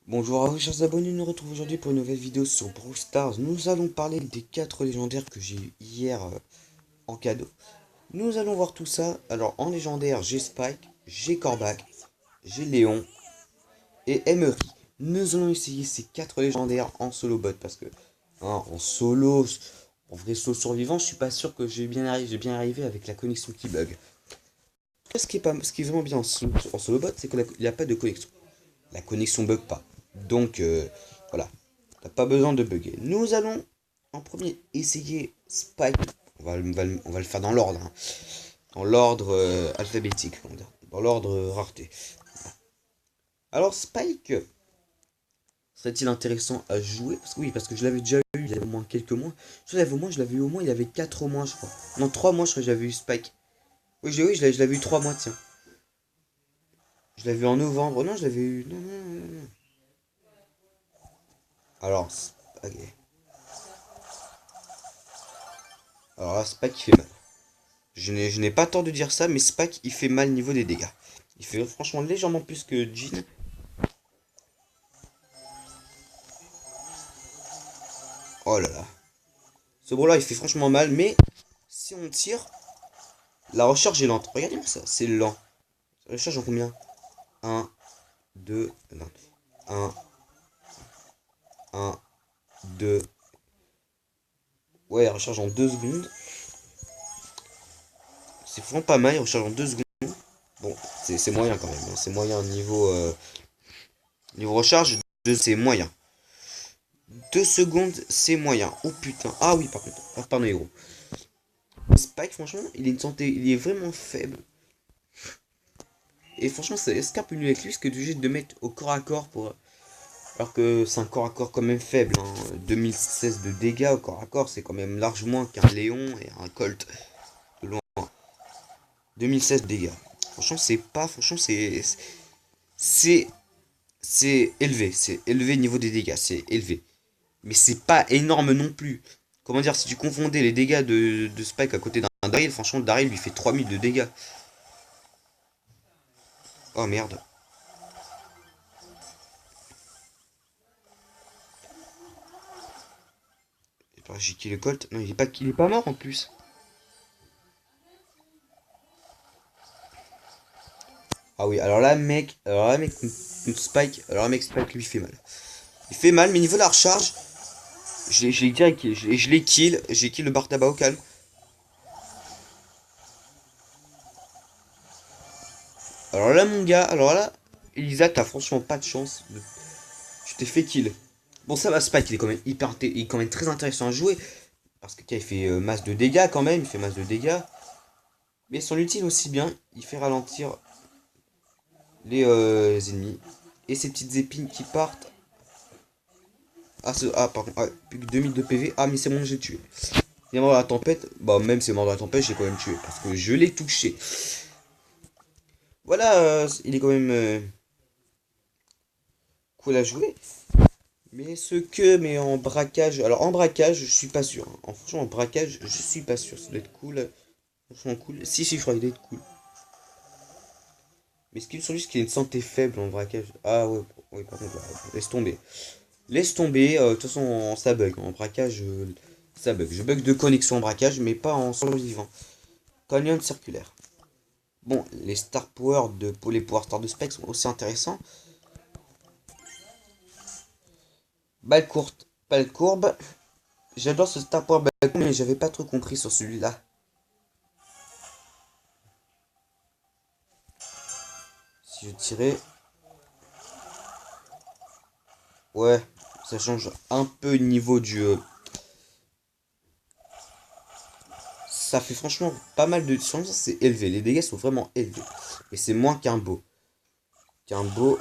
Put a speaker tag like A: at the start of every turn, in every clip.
A: Bonjour à vous chers abonnés, nous nous retrouvons aujourd'hui pour une nouvelle vidéo sur Brawl Stars. Nous allons parler des 4 légendaires que j'ai eu hier en cadeau. Nous allons voir tout ça. Alors en légendaire, j'ai Spike, j'ai Corbac, j'ai Léon et Emery. Nous allons essayer ces 4 légendaires en solo bot parce que en solo, en vrai solo survivant, je suis pas sûr que j'ai bien arrivé avec la connexion qui bug. Ce qui est vraiment bien en solo bot, c'est qu'il n'y a pas de connexion. La connexion bug pas. Donc voilà, t'as pas besoin de bugger. Nous allons en premier essayer Spike. On va le faire dans l'ordre. Hein. Dans l'ordre alphabétique, dans l'ordre rareté. Alors Spike, serait-il intéressant à jouer? Parce que oui, parce que je l'avais déjà eu il y a au moins quelques mois. Je l'avais eu au moins, il avait 4 mois je crois. Non, 3 mois je crois que j'avais eu Spike. Oui, je l'avais eu 3 mois, tiens. Je l'avais eu en novembre. Non, je l'avais eu. Non, non, non, non. Alors, ok. Alors là, Spike il fait mal. Je n'ai pas tort de dire ça, mais Spike il fait mal niveau des dégâts. Il fait franchement légèrement plus que Jean. Oh là là. Ce bro là il fait franchement mal, mais si on tire, la recharge est lente. Regardez-moi ça, c'est lent. La recharge en combien? Un, 2, non. Un, 1, 2. Ouais, il recharge en 2 secondes. C'est vraiment pas mal, il recharge en 2 secondes. Bon, c'est moyen quand même. Hein. C'est moyen niveau recharge, c'est moyen. 2 secondes, c'est moyen. Oh putain. Ah oui, par contre. Ah, pardon, héros. Spike, franchement, il est vraiment faible. Et franchement, c'est un peu nul avec lui, parce que tu es obligé de mettre au corps à corps pour. Alors que c'est un corps à corps quand même faible. Hein. 2016 de dégâts au corps à corps, c'est quand même largement moins qu'un Léon et un Colt. De loin. 2016 de dégâts. Franchement, c'est pas. Franchement, c'est. C'est élevé. C'est élevé niveau des dégâts. C'est élevé. Mais c'est pas énorme non plus. Comment dire, si tu confondais les dégâts de Spike à côté d'un Daryl, franchement, Daryl lui fait 3000 de dégâts. Oh merde. J'ai kill le Colt. Non, il est pas mort en plus. Ah oui, alors là, mec, Spike, alors là, mec, Spike lui fait mal. Il fait mal, mais niveau de la recharge, je l'ai direct, je l'ai kill, j'ai kill le bar tabac au calme. Alors là, mon gars, alors là, Elisa, t'as franchement pas de chance. Je t'ai fait kill. Bon, ça va, Spike, il est quand même il est quand même très intéressant à jouer. Parce que il fait masse de dégâts quand même, il fait masse de dégâts. Mais son utile aussi bien, il fait ralentir les ennemis. Et ces petites épines qui partent. Ah, pardon, ah, plus que 2000 de PV. Ah, mais c'est bon, j'ai tué. Il est mort dans la tempête. Bah, même c'est mort dans la tempête, j'ai quand même tué. Parce que je l'ai touché. Voilà, il est quand même cool à jouer. Mais en braquage. Alors, en braquage, je suis pas sûr. Hein. Franchement, en braquage, je suis pas sûr. Ça doit être cool. Franchement, cool. Si, je crois qu'il doit être cool. Mais ce qu'il me semble juste qu'il a une santé faible en braquage. Ah ouais, oui, par contre, laisse tomber. Laisse tomber. De toute façon, ça bug. En braquage, ça bug. Je bug de connexion en braquage, mais pas en survivant. Canyon circulaire. Bon, les Star Power pour les pouvoirs Star de Spec sont aussi intéressants. Balle courte, balle courbe. J'adore ce Star Power balle courbe, mais j'avais pas trop compris sur celui-là. Si je tirais. Ouais, ça change un peu le niveau du. Ça fait franchement pas mal de. Franchement, c'est élevé. Les dégâts sont vraiment élevés. Mais c'est moins qu'un beau. Qu'un beau.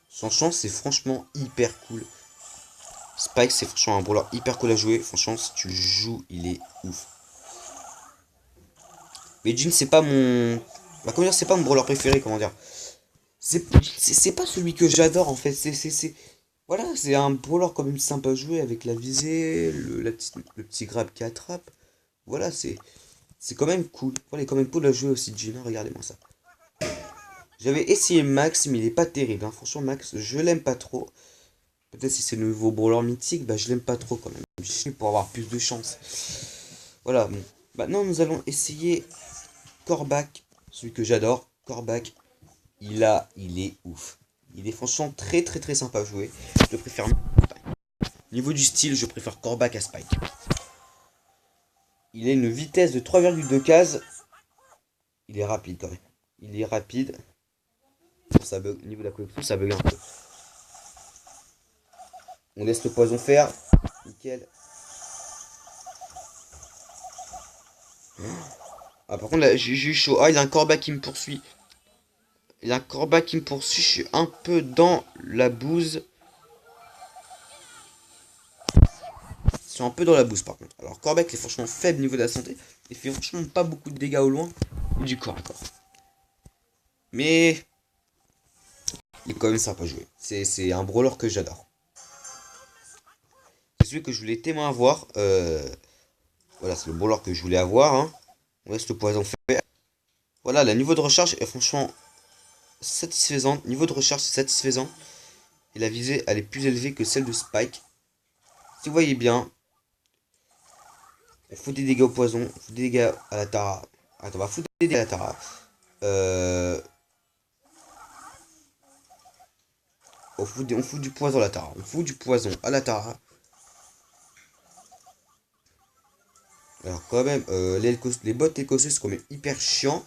A: Son champ, c'est franchement hyper cool. Spike, c'est franchement un brawler hyper cool à jouer. Franchement, si tu le joues, il est ouf. Mais Jin, c'est pas mon. Bah, comment dire, c'est pas mon brawler préféré, comment dire. C'est pas celui que j'adore en fait. Voilà, c'est un brawler quand même sympa à jouer avec la visée, le petit grab qui attrape. Voilà, c'est quand même cool. Voilà, il est quand même cool à jouer aussi, Jin. Hein, regardez-moi ça. J'avais essayé Max, mais il est pas terrible, hein. Franchement, Max, je l'aime pas trop. Peut-être si c'est le nouveau brawler mythique, bah je l'aime pas trop quand même. Je suis pour avoir plus de chance. Voilà, bon. Maintenant, nous allons essayer Corbac, celui que j'adore. Corbac, il est ouf. Il est franchement très très très sympa à jouer. Je le préfère. Niveau du style, je préfère Corbac à Spike. Il a une vitesse de 3,2 cases. Il est rapide quand même. Il est rapide. Ça bug. Au niveau de la connexion, ça bug un peu. On laisse le poison faire. Nickel. Ah, par contre, là, j'ai eu chaud. Ah, il a un Corbac qui me poursuit. Il y a un Corbac qui me poursuit. Je suis un peu dans la bouse. Je suis un peu dans la bouse par contre. Alors Corbac est franchement faible niveau de la santé. Il fait franchement pas beaucoup de dégâts au loin. Et du corps à corps. Mais il est quand même sympa à jouer. C'est un brawler que j'adore. C'est celui que je voulais tellement avoir. Voilà, c'est le brawler que je voulais avoir. Hein. On laisse le poison faire. Voilà, le niveau de recharge est franchement satisfaisant. Niveau de recharge c'est satisfaisant. Et la visée elle est plus élevée que celle de Spike. Si vous voyez bien, on fout des dégâts au poison, on fout des dégâts à la Tara. Attends, on va foutre des dégâts à la Tara. On fout du poison à la Tara. On fout du poison à la Tara. Alors quand même, les bots écossais sont quand même hyper chiants.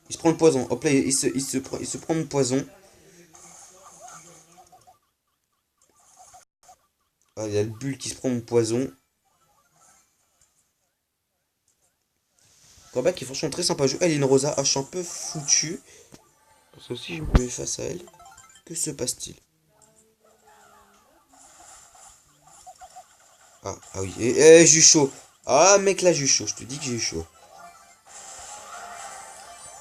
A: Il se prend le poison. Hop là, il se prend mon poison. Ah, il y a le bulle qui se prend mon poison. Corbac qui est franchement très sympa à jouer. Elle est une Rosa. Ah, je suis un peu foutu. Parce que si je me mets face à elle, que se passe-t-il? Ah oui. J'ai eu chaud. Ah mec, là j'ai eu chaud. Je te dis que j'ai eu chaud.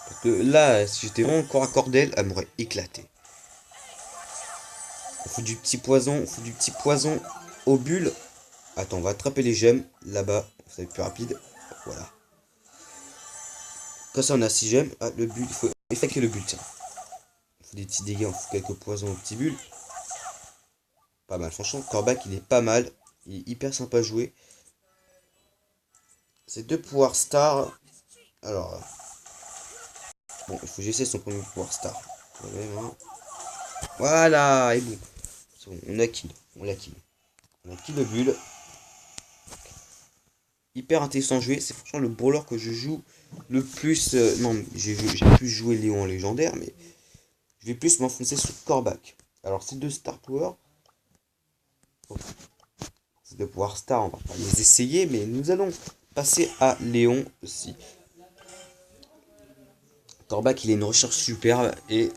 A: Parce que là, si j'étais vraiment corps à corps d'elle, elle m'aurait éclaté. On fout du petit poison. On fout du petit poison aux bulles. Attends, on va attraper les gemmes. Là-bas. Ça va être plus rapide. Voilà. Comme ça, on a 6 gemmes. Ah, le bulle. Il faut que le bulle, tiens. On fait des petits dégâts. On fout quelques poisons aux petits bulles. Pas mal. Franchement, Corbac, il est pas mal. Il est hyper sympa à jouer. C'est deux pouvoirs star. Alors, bon, il faut que j'essaie son premier pouvoir star. Voilà, et bon. Bon, on a kill. On l'a kill. On a kill le bulle. Hyper intéressant à jouer. C'est franchement le brawler que je joue le plus. Non, j'ai plus joué Léon en légendaire, mais je vais plus m'enfoncer sur Corbac. Alors, ces deux star power. Ces deux pouvoirs star, on va pas les essayer, mais nous allons passer à Léon aussi. Corbac, il a une recherche superbe et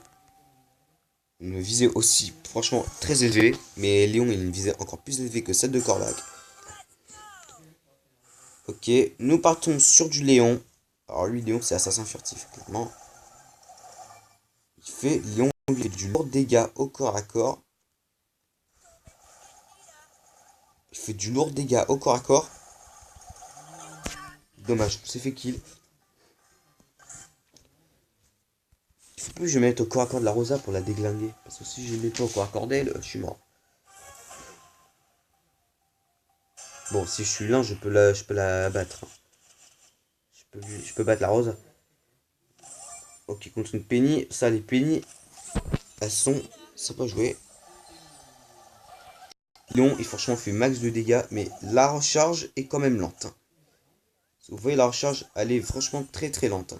A: une visée aussi franchement très élevée. Mais Léon, il a une visée encore plus élevée que celle de Corbac. Ok, nous partons sur du Léon. Alors lui, Léon, c'est assassin furtif, clairement. Léon, il fait du lourd dégâts au corps à corps. Il fait du lourd dégâts au corps à corps. Dommage, on s'est fait kill. Il faut plus que je mette au corps à corps de la Rosa pour la déglinguer. Parce que si je ne mets pas au corps à corps d'elle, je suis mort. Bon, si je suis lent, je peux la battre. Je peux battre la Rosa. Ok, contre une Penny. Ça, les Penny, elles sont sympa à jouer. Léon, il franchement fait max de dégâts, mais la recharge est quand même lente. Vous voyez, la recharge, elle est franchement très très lente.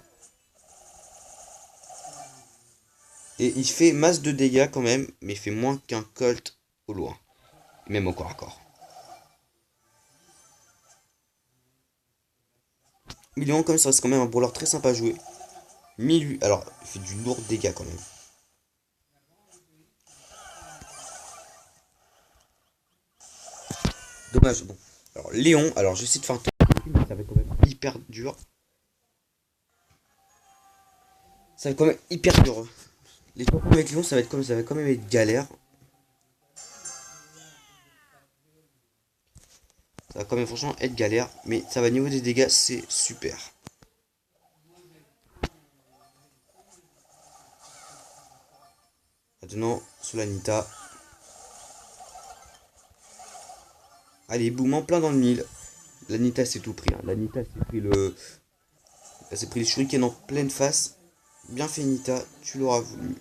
A: Et il fait masse de dégâts quand même, mais il fait moins qu'un Colt au loin. Même au corps à corps. Léon, comme ça reste quand même un brawler très sympa à jouer. 1008, alors, il fait du lourd dégâts quand même. Dommage, bon. Alors, Léon, alors j'essaie de faire un truc, mais ça va être quand même hyper dur. Ça va être quand même hyper dur. Les tours avec Léon, ça va quand même être galère. Ça va quand même franchement être galère. Mais ça va, niveau des dégâts, c'est super. Maintenant, Solanita. Allez, boum, en plein dans le mille. L'Anita s'est tout pris. Hein. L'Anita s'est pris le. Elle s'est pris les shurikens en pleine face. Bien fait, Nita. Tu l'auras voulu.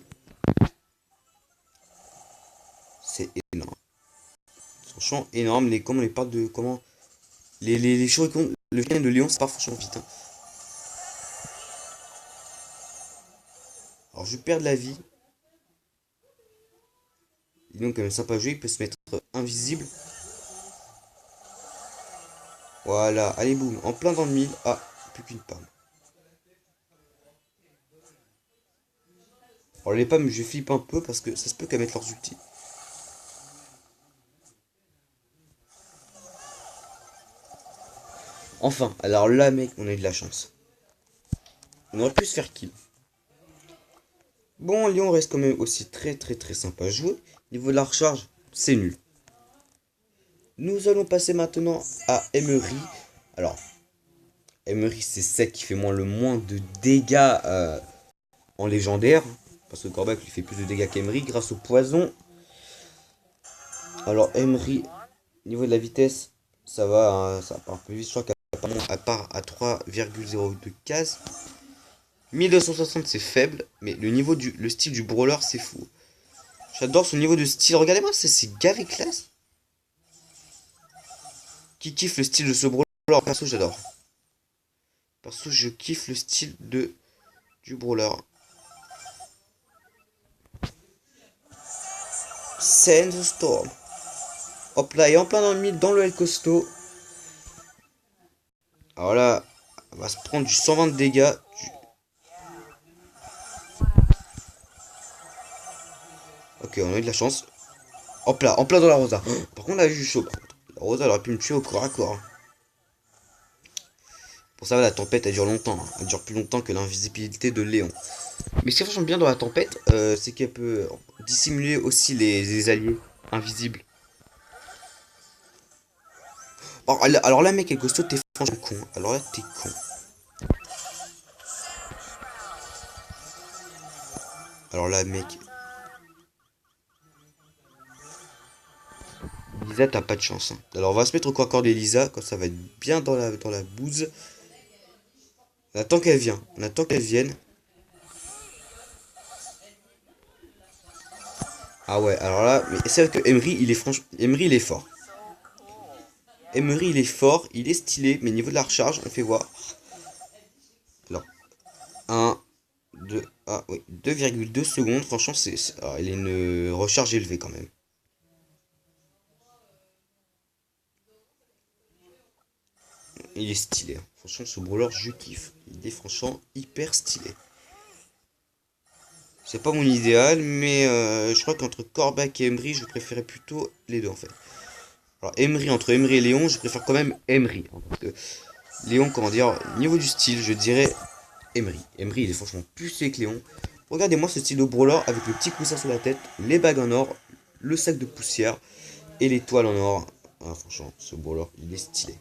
A: C'est énorme. Franchement, énorme. Comment les parts de. Comment. Les shurikens. Le shuriken de Léon, c'est pas franchement vite. Hein. Alors, je perds de la vie. Il est donc quand même sympa à jouer. Il peut se mettre invisible. Voilà. Allez, boum. En plein dans le mille. Ah, plus qu'une pomme. Alors, les pommes, je flippe un peu parce que ça se peut qu'elles mettent leurs ultis. Enfin, alors là, mec, on a eu de la chance. On aurait pu se faire kill. Bon, Lyon reste quand même aussi très sympa à jouer. Niveau de la recharge, c'est nul. Nous allons passer maintenant à Emery. Alors, Emery, c'est celle qui fait le moins de dégâts en légendaire. Parce que Corbac lui fait plus de dégâts qu'Emery grâce au poison. Alors, Emery, niveau de la vitesse, ça va, hein, ça part un peu vite. Je crois qu'à part à 3,02 cases. 1260 c'est faible, mais le style du brawler c'est fou. J'adore ce niveau de style, regardez-moi, c'est gavé classe. Qui kiffe le style de ce brawler? Perso j'adore. Perso je kiffe le style du brawler. Sandstorm. Hop là, et en plein dans le mid, dans le L costaud. Alors là, on va se prendre du 120 de dégâts. Ok, on a eu de la chance. Hop là, en plein dans la Rosa. Par contre, là, j'ai eu chaud. La Rosa, elle aurait pu me tuer au corps à corps. Pour ça, la tempête, elle dure longtemps. Hein. Elle dure plus longtemps que l'invisibilité de Léon. Mais ce qui fonctionne bien dans la tempête, c'est qu'elle peut dissimuler aussi les alliés invisibles. Alors là, mec, costaud, t'es franchement con. Alors là, t'es con. Alors là, mec. Lisa, t'as pas de chance. Hein. Alors, on va se mettre au corps d'Elisa, quand ça va être bien dans la bouse. On attend qu'elle vienne. On attend qu'elle vienne. Ah ouais, alors là, mais c'est vrai que Emery, il est franchement. Emery, il est fort. Emery, il est fort, il est stylé, mais niveau de la recharge, on fait voir. Alors, 1, 2, ah oui, 2,2 secondes, franchement, il a une recharge élevée quand même. Il est stylé. Hein. Franchement, ce brawler, je kiffe. Il est franchement hyper stylé. C'est pas mon idéal, mais je crois qu'entre Corbac et Emery, je préférais plutôt les deux en fait. Alors, entre Emery et Léon, je préfère quand même Emery. Hein, parce que Léon, comment dire, niveau du style, je dirais Emery. Emery, il est franchement plus stylé que Léon. Regardez-moi ce style de brawler avec le petit coussin sur la tête, les bagues en or, le sac de poussière et l'étoile en or. Ah, franchement, ce brawler, il est stylé.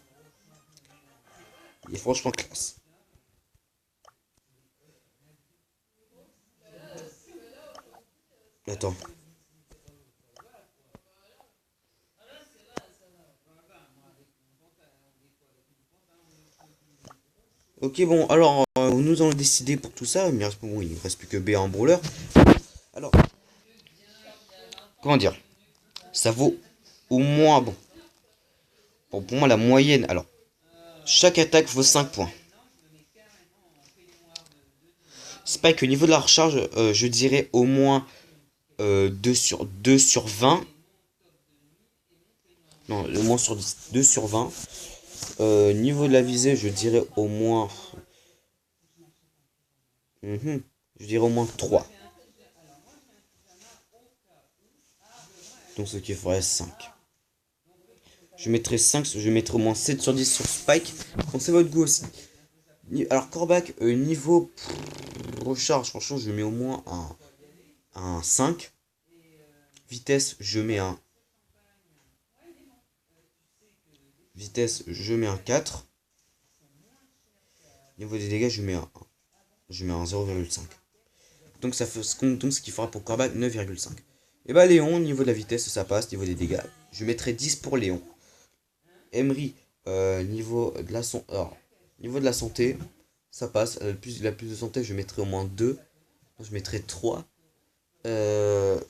A: Il est franchement classe. Attends. Ok, bon, alors, nous allons décider pour tout ça. Il me reste plus que B en brawler. Alors, comment dire? Ça vaut au moins, bon. Bon, pour moi, la moyenne, alors, chaque attaque vaut 5 points. Spike, au niveau de la recharge, je dirais au moins 2 sur 20. Non, au moins sur 10. 2 sur 20. Niveau de la visée, je dirais au moins... je dirais au moins 3. Donc ce qui ferait 5. Je mettrai 5, je mettrai au moins 7 sur 10 sur Spike. Pensez votre goût aussi. Alors Corbac, niveau recharge, franchement, je mets au moins un 5. Vitesse, je mets un Vitesse, je mets un 4. Niveau des dégâts, je mets un 1. Je mets un 0,5. Donc ça fait donc ce qui fera pour Corbac 9,5. Et bah Léon, niveau de la vitesse, ça passe. Niveau des dégâts, je mettrai 10 pour Léon. Emery, niveau de la santé, ça passe. La plus de santé, je mettrai au moins 2. Je mettrai 3. Comment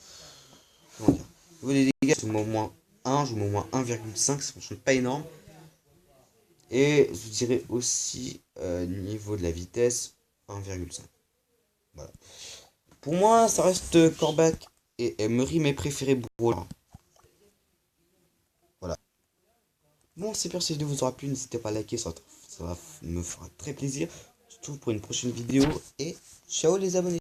A: dire, niveau des dégâts, je mets au moins 1. Je mets au moins 1,5. C'est franchement pas énorme. Et je dirais aussi, niveau de la vitesse, 1,5. Voilà. Pour moi, ça reste Corbac et Emery mes préférés brawlers. Voilà. Bon, c'est sûr, si cette vidéo vous aura plu, n'hésitez pas à liker, ça me fera très plaisir. Je se retrouve pour une prochaine vidéo et ciao les abonnés.